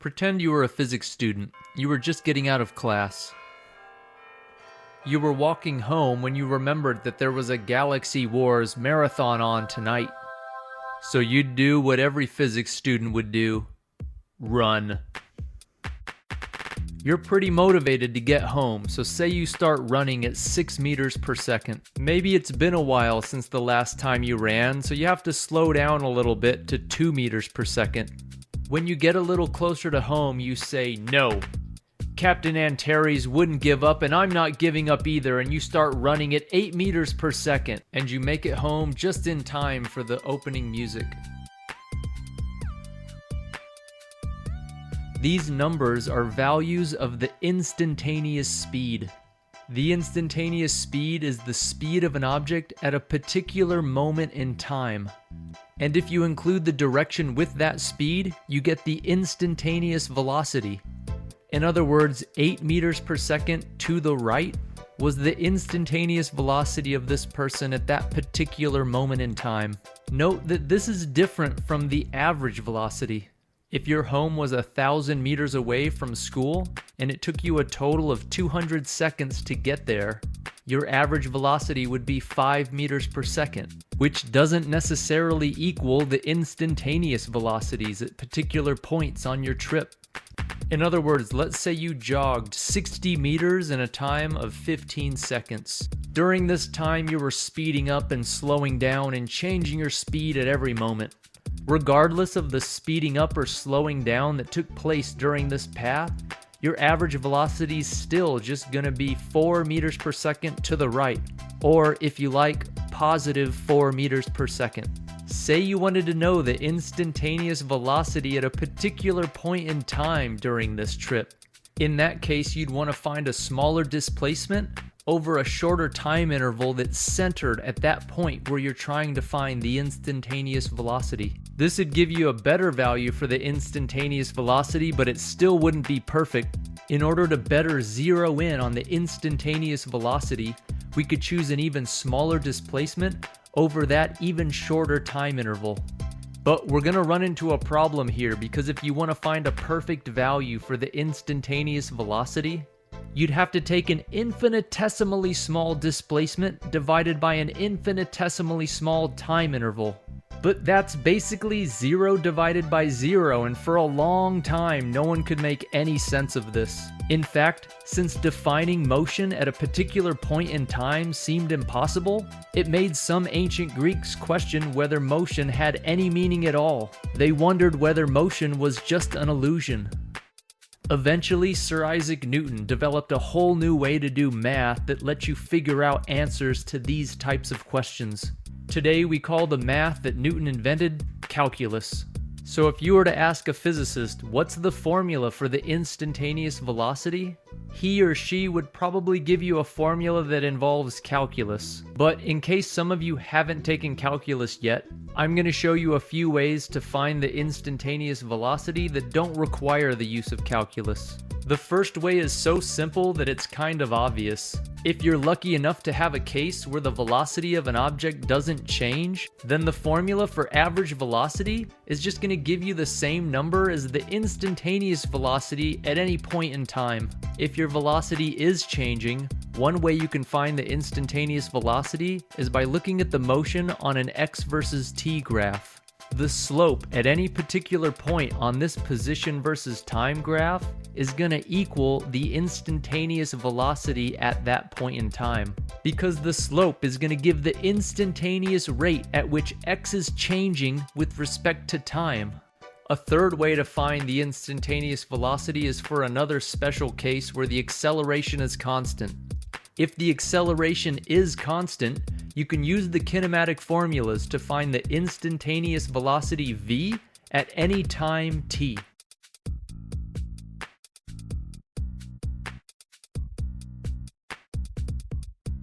Pretend you were a physics student. You were just getting out of class. You were walking home when you remembered that there was a Galaxy Wars marathon on tonight. So you'd do what every physics student would do. Run. You're pretty motivated to get home, so say you start running at 6 meters per second. Maybe it's been a while since the last time you ran, so you have to slow down a little bit to 2 meters per second. When you get a little closer to home, you say, "No, Captain Antares wouldn't give up, and I'm not giving up either," and you start running at 8 meters per second, and you make it home just in time for the opening music. These numbers are values of the instantaneous speed. The instantaneous speed is the speed of an object at a particular moment in time. And if you include the direction with that speed, you get the instantaneous velocity. In other words, 8 meters per second to the right was the instantaneous velocity of this person at that particular moment in time. Note that this is different from the average velocity. If your home was 1,000 meters away from school and it took you a total of 200 seconds to get there, your average velocity would be 5 meters per second, which doesn't necessarily equal the instantaneous velocities at particular points on your trip. In other words, let's say you jogged 60 meters in a time of 15 seconds. During this time, you were speeding up and slowing down and changing your speed at every moment. Regardless of the speeding up or slowing down that took place during this path, your average velocity is still just going to be 4 meters per second to the right, or if you like, positive 4 meters per second. Say you wanted to know the instantaneous velocity at a particular point in time during this trip. In that case, you'd want to find a smaller displacement over a shorter time interval that's centered at that point where you're trying to find the instantaneous velocity. This would give you a better value for the instantaneous velocity, but it still wouldn't be perfect. In order to better zero in on the instantaneous velocity, we could choose an even smaller displacement over that even shorter time interval. But we're going to run into a problem here, because if you want to find a perfect value for the instantaneous velocity, you'd have to take an infinitesimally small displacement divided by an infinitesimally small time interval. But that's basically 0 divided by 0, and for a long time, no one could make any sense of this. In fact, since defining motion at a particular point in time seemed impossible, it made some ancient Greeks question whether motion had any meaning at all. They wondered whether motion was just an illusion. Eventually, Sir Isaac Newton developed a whole new way to do math that lets you figure out answers to these types of questions. Today, we call the math that Newton invented calculus. So if you were to ask a physicist, what's the formula for the instantaneous velocity? He or she would probably give you a formula that involves calculus. But in case some of you haven't taken calculus yet, I'm going to show you a few ways to find the instantaneous velocity that don't require the use of calculus. The first way is so simple that it's kind of obvious. If you're lucky enough to have a case where the velocity of an object doesn't change, then the formula for average velocity is just going to give you the same number as the instantaneous velocity at any point in time. If your velocity is changing, one way you can find the instantaneous velocity is by looking at the motion on an x versus t graph. The slope at any particular point on this position versus time graph is going to equal the instantaneous velocity at that point in time, because the slope is going to give the instantaneous rate at which x is changing with respect to time. A third way to find the instantaneous velocity is for another special case where the acceleration is constant. If the acceleration is constant, you can use the kinematic formulas to find the instantaneous velocity v at any time t.